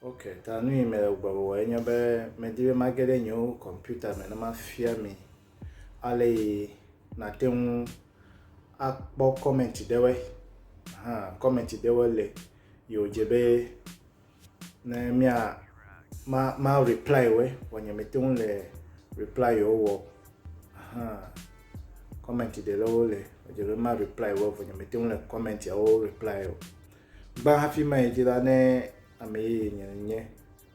Okay, tanu me gbawo enya be me di ma gede nyo computer me na ma fia me ale na tem akpo comment dewe comment dewe le yo jebe na mi a ma reply we wanya me tem le reply yo wo comment de lo le jebe ma reply wo wanya me tem le comment ya wo reply yo ba happy my jira ne ame nyenye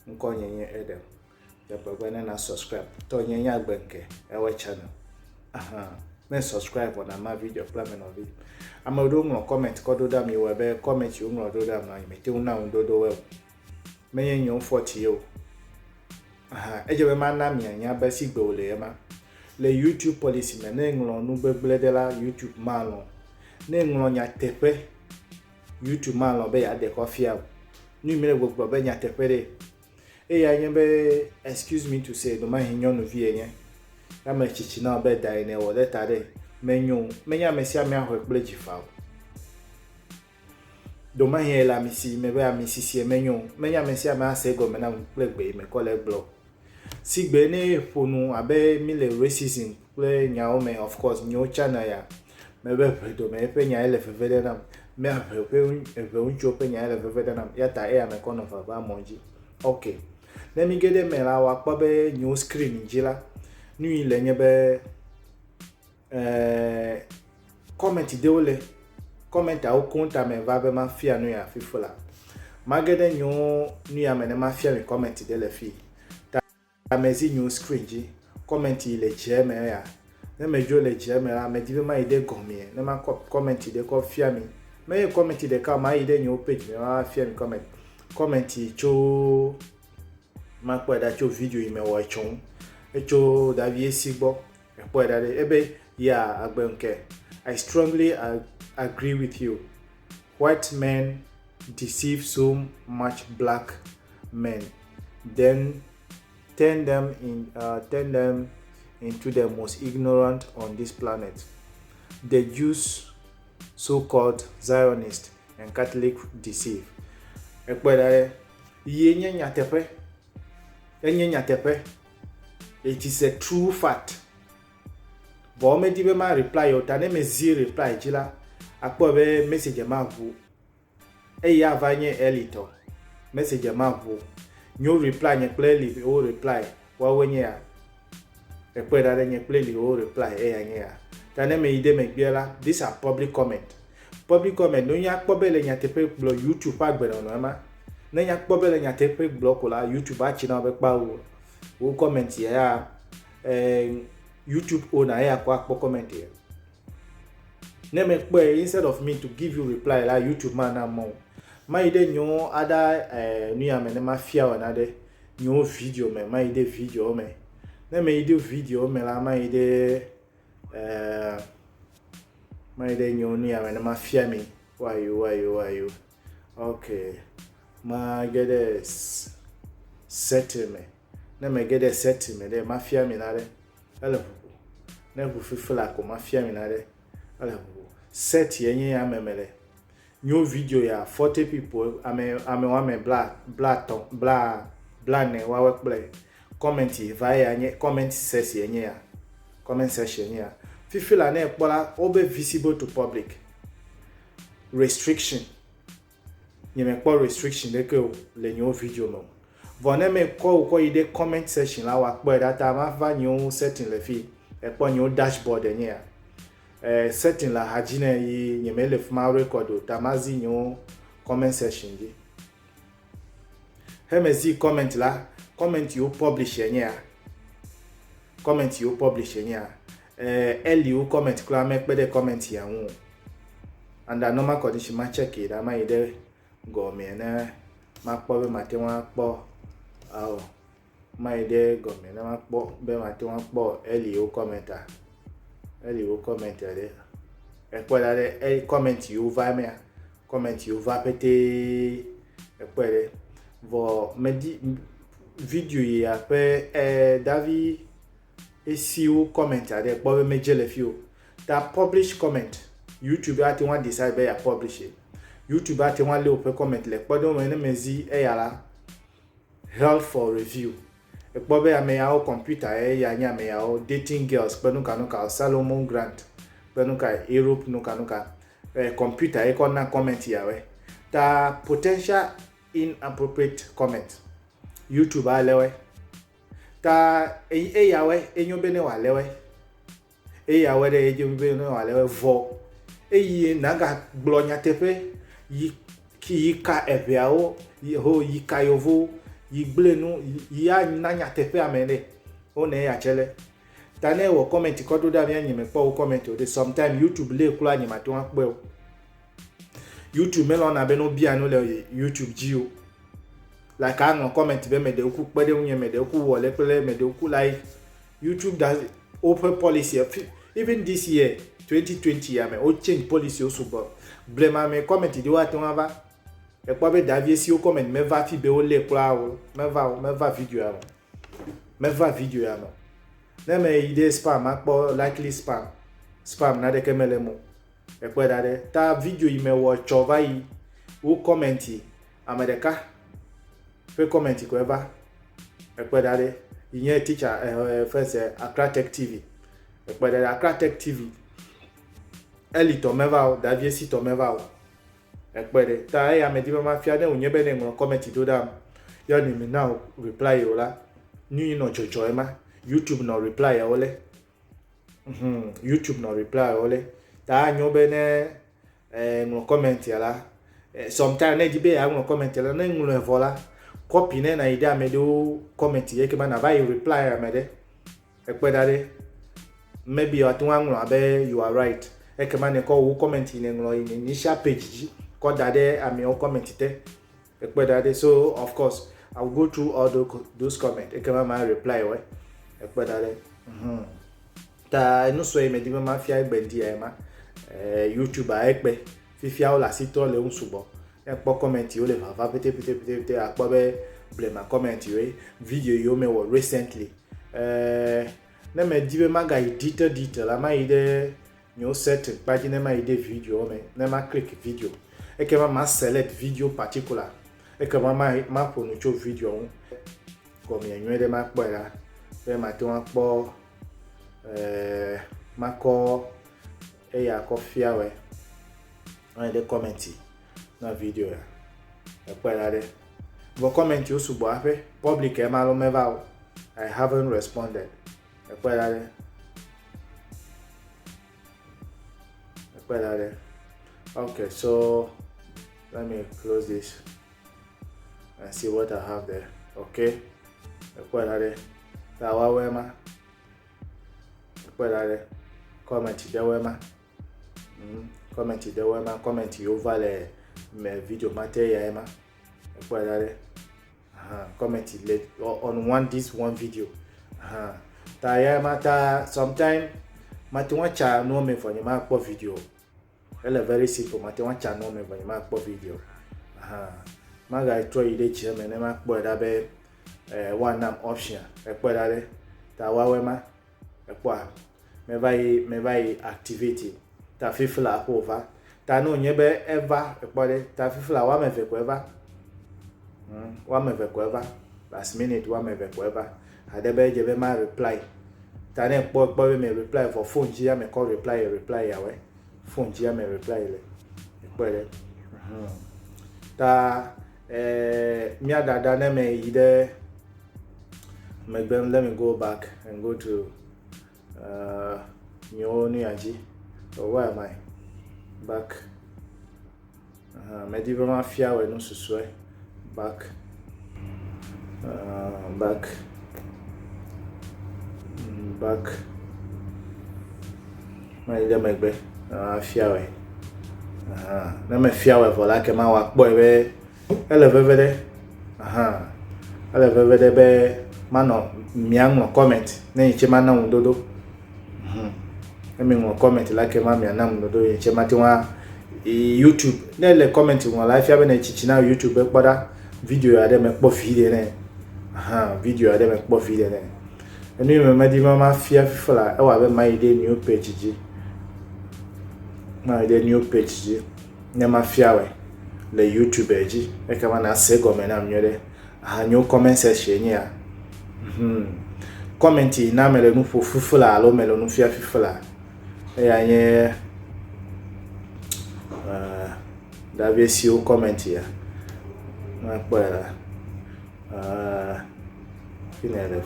nko nyenye edem ya bagwana na subscribe to nyenye agbenke ewe channel me subscribe on my video plan no video amado no comment ko do da mi we be comment you no do da na me te una ndo do we me nyenye 40 yo eje be ma na mi anya ba si gbe ole ma le YouTube policy me na nglo nu gbegbele de la YouTube ma lo na nglo nya tepe YouTube ma lo be ya de ko fia ni mele gbogbo be nya tepere ya nyebe excuse me to say do ma hinyo no vie nye ya ma chichi na be dai ne wo leta de menya mesia me ahwe kple jifa do ma hin la misi me be amisi sie menya mesia me ase go me na kple gbe me kole blog sigbe ne fonu abe mile racism kple nyawo me of course nyo channel ya me be do me pe nya ele fefede na me apepe uncho pe nya ele fefede na ya ta e me kono fa ba monji okay let me get them la wa pa be new screen njila nu ile nye be comment de ole comment a okunta me va be ma fia nu ya fifola magede nyu nu ya me ne ma fia me comment de le fi ta mezi new screen ji comment ile je me ya ne me jo le je me la me di ma ide gomie ne ma comment de ko fia mi me comment de ka ma ide nyu page me ma fia mi comment cho ma kweda cho video ime wo chon echo davie sigbo kweda de ebe ya agbenke I strongly agree with you. White men deceive so much black men, then turn them into the most ignorant on this planet. The Jews, so-called Zionists, and Catholic deceive. Ekweda yenye nyatepe it is a true fact. Bo me di be ma reply o ta ne me zi reply jila akpo be message ma vu ya vanye elito message ma vu nyo reply nye clearly o reply wa wenye ya ekwe da nye clearly o reply ya nye ya ta ne me ide me biela these are public comment no nya akpo be le nya tepe blog YouTube agbere no ma ne nya akpo be le nya tepe blog la YouTube a chi na be pa o comment ya YouTube owner ya kwa comment here. Name ekpe instead of me to give you reply la YouTube man na mo. Ma ide nyo ada nu ya me ne ma fia wana de nyo video me ma ide video me. Name ide video me la ma ide nyo nu ya me ne ma fia me. Why you? Okay. Ma get a settle me. Name get a settle me de ma fia me na de. Hello. Nebu fifula ko mafia mi na de ala set yenye ya memele new video ya 40 people ame wa me bla ne wa we play comment via nye comment section yenye ya comment section ya fifula na ekpola obe visible to public restriction nyeme ko restriction de ko le new video no vone me ko ide comment section la wa po data ma va new setting le fi ekpo nyo dashboard enye setting la hajine yi nyemele fuma record tamazi nyo comment section ji hemezi comment la comment you publish enye eli you comment kla me pe de comment ya hu and a normal condition ma check it ama ide go me na ma po be mate wa po ma ide go me na ma po be mate wa po eli o commenter de e kwela de comment you va me comment you va péter e kwele vo me di video ya pe David esi o commenter de po be me jele fi ta publish comment YouTube ati wan decide be ya publish it YouTube ati wan le o pe comment le po do me mezi e yala health for review ekpo be ame ya o computer ya nya me ya o dating girls penu kanuka Salomon Grant penu ka Europe nuka computer e na comment ya we ta potential inappropriate comment YouTube alewe ta ya we enyobe ne walewe ya we de enyobe ne walewe vo yi naga glonya tepe yi ki ka ebiawo yi ho yi ka yovo yi gblenu yi ananya tepe amene one ya chele tane wo comment ko do da mi anyime po comment o de sometime YouTube le kula anyima to anpe o YouTube melon na be no bia no le YouTube gio like an comment be me de ku pede unye me de ku wole pele me de ku like YouTube does open policy even this year 2020 ya me o change policy o subo blema me comment di wa ton ava e po be davie si o comment me va fi be o le kula o me va video ya no na me ide spam akpo likely spam na de kemele mo e po dade ta video yi me wo chova yi o comment amadeka fe comment ko eva e po dade yin teacher first Accra Tech TV e po dade Accra Tech TV eli to meva davie si to meva e po dade ta ya me di ma fia ne onye be ne mo comment do da ya ni me now reply yo la ni no chocho ema YouTube no reply ya ole YouTube no reply ole ta anyo be ne no comment ya la sometime ne di be ya no comment ya la na ngulu evola copy ne na ide me do comment ye ke ma na ba reply ya me de e pe dade maybe you atun abe you are right e ke ma ne ko wo comment ne ngulu initial page ji ko dade ami o comment te e pe dade so of course I will go through all those comments e ke ma reply we e pe dade ta no so e me di ma fia gbendi e ma YouTube a ekpe fifia o la sito le unsubo e po comment yo le va pete akpo be blema comment yo video yo me wo recently na me di be maga detail la ma ide nyo set page na ma ide video me na ma click video e ke ma select video particular e ke ma ponu cho video on ko mi enyo de ma po la be ma to akpo ma ko e ya kofia we on the comment na video ya e pa de bo comment yo subo ape public e ma lo meva I haven't responded e pa de okay, so let me close this and see what I have there. Okay, e pa de ta wa we ma e pa de comment de we ma comment de we ma comment over le video material ema e po dare comment le on this one video ta ya mata sometime mati wan cha no me for ma po video ele very simple mati wan cha no me for ma po video ma ga try ide che me na ma po da be one am option e po dare ta wa we ma e po me vai activate ta fifla over ta no nyebe ever ekpode ta fifla wa me veko ever last minute wa me veko ever adebe jebe ma reply ta ne po me reply for phone ji ya me call reply ya we phone ji ya me reply le ekpode ta mi adada na me ide let me go back and go to Nyoni Aji. So where am I? Back. Medieval Fia we no suswe. Back. Back. My ide megbe. Fia we. Na me fia we vola ke ma wa po ebe. Ele vevede. Ele vevede be mano miang comment. Na iche mana undodo. Emi mo comment like ma mi anam no do chemati wa YouTube na le comment mo life ya be na chichi na YouTube e kpoda video ya de me kpo video ne video ya de me kpo video ne eni me madi ma fia fifla e wa be my ide new page ji ne ma fia we le YouTube ji e ka na se go me na mnyere Hanyo comment section ya. Comment na mele nu fo fufula alo mele nu fia fufula. Ya nye David si o comment ya. Na pala. Finale.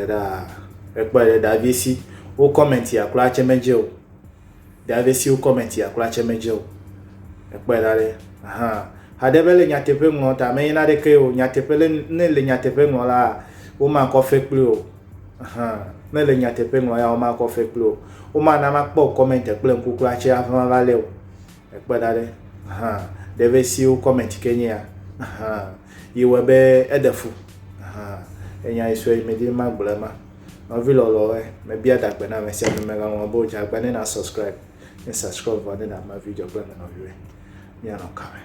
da. Ekpere David si o comment ya kula chemeje o. David si o comment ya kula chemeje o. Ekpere hadebele nyatepe ngota me ina de ke o nyatepele ne le nyatepe ngola o ma ko fe plu o. Ne le nyatepe ngoya o ma ko fe plu o. O ma na ma po comment e plen ku kula che afan vale o. Ekpere David si o comment kenya. Iwe be edefu. Enya iso imedi magblema. On vit lolo me bia dagbe na me se me ga won bo ja gbe na subscribe. Ni subscribe for na ma video gbe na no we. Mi ano kawe.